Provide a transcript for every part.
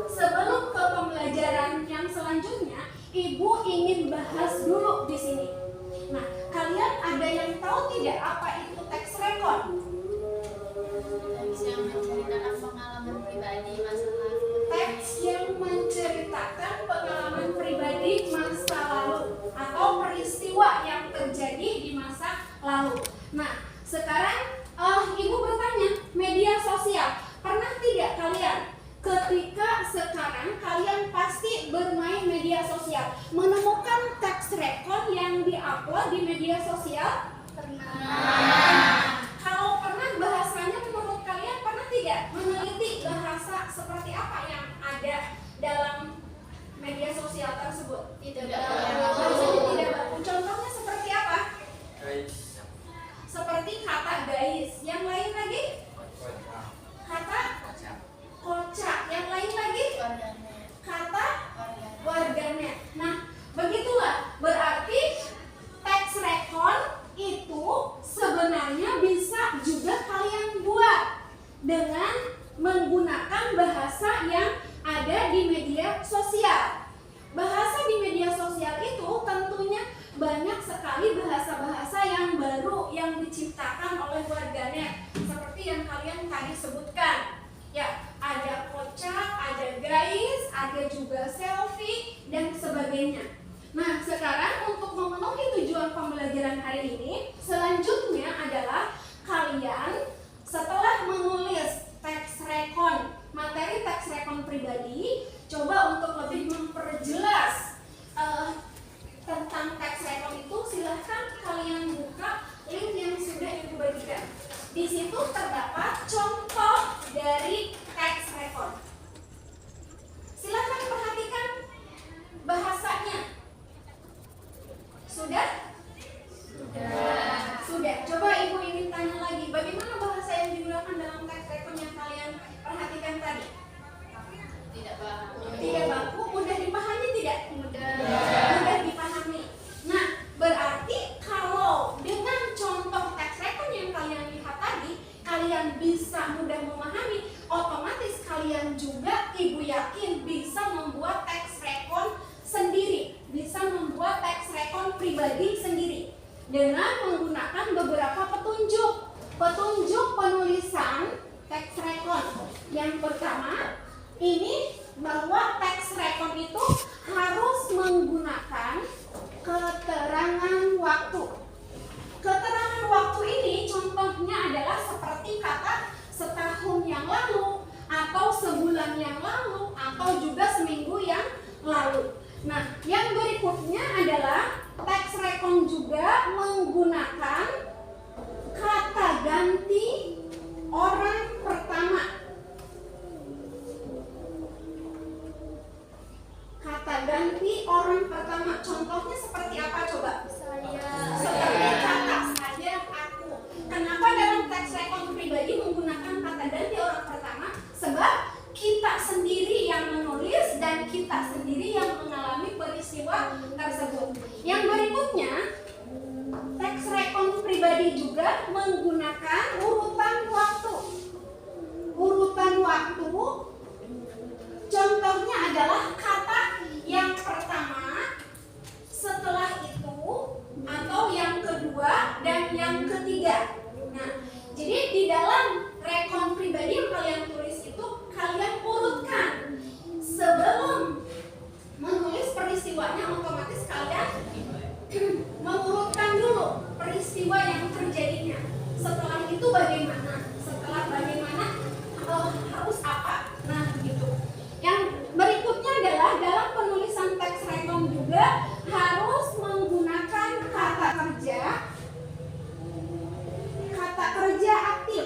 sebelum ke pembelajaran yang selanjutnya, Ibu ingin bahas dulu di sini. Nah, kalian ada yang tahu tidak apa itu tax record? Teks yang menceritakan pengalaman pribadi masa lalu. Teks yang menceritakan pengalaman pribadi masa lalu atau peristiwa yang terjadi di masa lalu. Nah, sekarang Ibu bertanya, media sosial. Pernah tidak kalian ketika sekarang kalian pasti bermain media sosial, menemukan tax record yang diupload di media sosial? Pernah. Kalau pernah, bahasanya menurut kalian pernah tidak meneliti bahasa seperti apa yang ada dalam media sosial tersebut? Tidak. Bahasanya tidak baku. Contohnya seperti apa? Guys, Seperti kata guys. Yang lain lagi? Kata kocak. Yang lain lagi? Warganet. Kata warganet. Nah, begitulah. Berarti tax record itu sebenarnya bisa juga kalian buat dengan menggunakan bahasa yang ada di media sosial. Bahasa di media sosial itu tentunya banyak sekali bahasa-bahasa yang baru yang diciptakan oleh warganet, seperti yang kalian tadi sebutkan. Ya, ada kocak, ada guys, ada juga selfie dan sebagainya. Nah, sekarang untuk memenuhi tujuan pembelajaran hari ini, selanjutnya adalah kalian setelah menulis tax record, materi tax record pribadi, coba untuk lebih memperjelas tentang tax record itu, silahkan kalian buka link yang sudah Ibu bagikan. Di situ terdapat contoh dari tax record. Silahkan perhatikan bahasanya. Sudah? Sudah. Coba Ibu ingin tanya lagi, bagaimana bahasa yang digunakan dalam tax record yang kalian perhatikan tadi? Tidak baku. Tidak baku, mudah dipahami tidak? Mudah. Mudah dipahami. Nah, berarti kalau dengan contoh tax record yang kalian lihat tadi, kalian bisa mudah memahami, otomatis kalian juga, Ibu yakin, bisa membuat tax record sendiri, bisa membuat tax record pribadi sendiri dengan menggunakan beberapa petunjuk penulisan tax record. Yang pertama, ini bahwa tax record itu harus menggunakan keterangan waktu. Keterangan waktu ini contohnya adalah seperti kata setahun yang lalu, atau sebulan yang lalu, atau juga seminggu yang lalu. Nah, yang berikutnya adalah tax record juga menggunakan kata ganti orang pertama. Kata ganti orang pertama. Contohnya seperti apa coba? Seperti kata saya, aku. Kenapa dalam tax record pribadi menggunakan kata ganti orang pertama? Sebab kita sendiri yang menulis dan kita sendiri yang mengalami peristiwa tersebut. Yang berikutnya, tax record pribadi juga menggunakan urutan waktu. Urutan waktu contohnya adalah kata yang pertama, setelah itu, atau yang kedua, dan yang ketiga. Nah, jadi di dalam rekon pribadi yang kalian tulis itu, kalian urutkan. Sebelum menulis peristiwanya, otomatis kalian mengurutkan dulu peristiwa yang terjadinya. Setelah itu bagaimana? Setelah bagaimana harus apa? Nah, begitu. Yang berikutnya adalah dalam penulisan tax record juga harus menggunakan kata kerja aktif.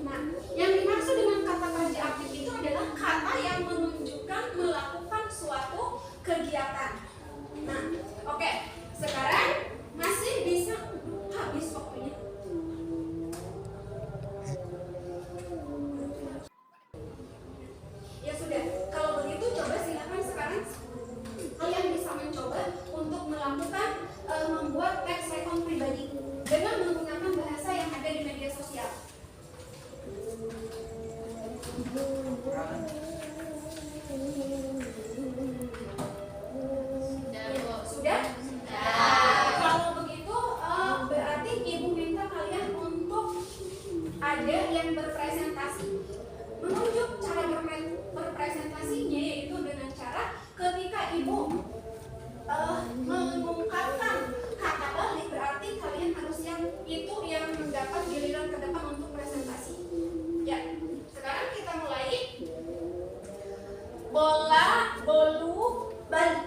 Nah, yang dimaksud dengan kata kerja aktif itu adalah kata yang menunjukkan melakukan suatu kegiatan. Nah, oke. Sekarang masih bisa habis waktunya. Ya sudah, kalau begitu coba silakan sekarang kalian bisa mencoba untuk melakukan membuat tax record pribadi dengan menggunakan bahasa yang ada di media sosial. bola, bolu, bali.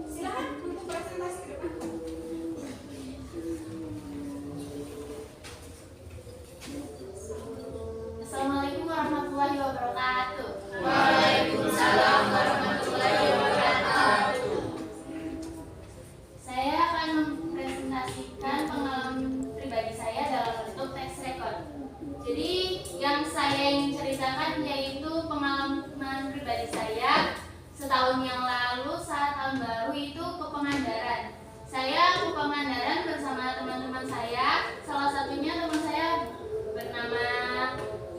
Silakan untuk presentasi ke depan. Assalamualaikum warahmatullahi wabarakatuh. Waalaikumsalam warahmatullahi wabarakatuh. Saya akan mempresentasikan pengalaman pribadi saya dalam bentuk text record. Jadi yang saya ingin ceritakan yaitu pengalaman pribadi saya setahun yang lalu saat tahun baru itu ke Pangandaran. Saya ke Pangandaran bersama teman-teman saya. Salah satunya teman saya bernama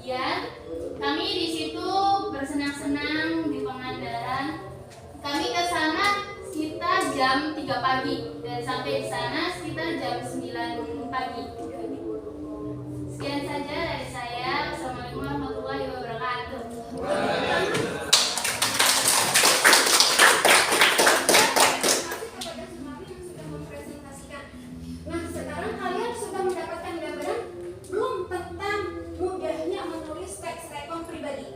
Ian. Kami di situ bersenang-senang di Pangandaran. Kami ke sana sekitar jam 3 pagi dan sampai di sana sekitar jam 9 pagi. Sekian saja dari saya. Wassalamualaikum warahmatullahi wabarakatuh. Kepada Sumarni yang sudah mempresentasikan. Nah, sekarang kalian sudah mendapatkan gambaran belum tentang mudahnya menulis teks rekon pribadi?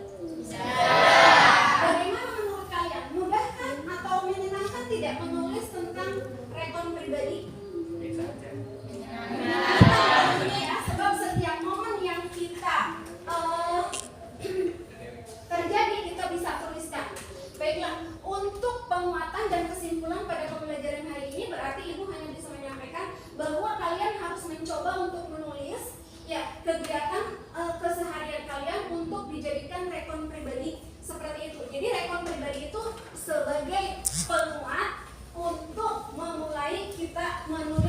Bagaimana menurut kalian? Mudah kan atau menyenangkan tidak menulis tentang rekon pribadi? Ya, sebab setiap momen yang kita terjadi kita bisa tuliskan. Baiklah, untuk penguatan dan kesimpulan pada pembelajaran hari ini berarti Ibu hanya bisa menyampaikan bahwa kalian harus mencoba untuk menulis ya kegiatan keseharian kalian untuk dijadikan rekon pribadi seperti itu. Jadi rekon pribadi itu sebagai penguat untuk memulai kita menulis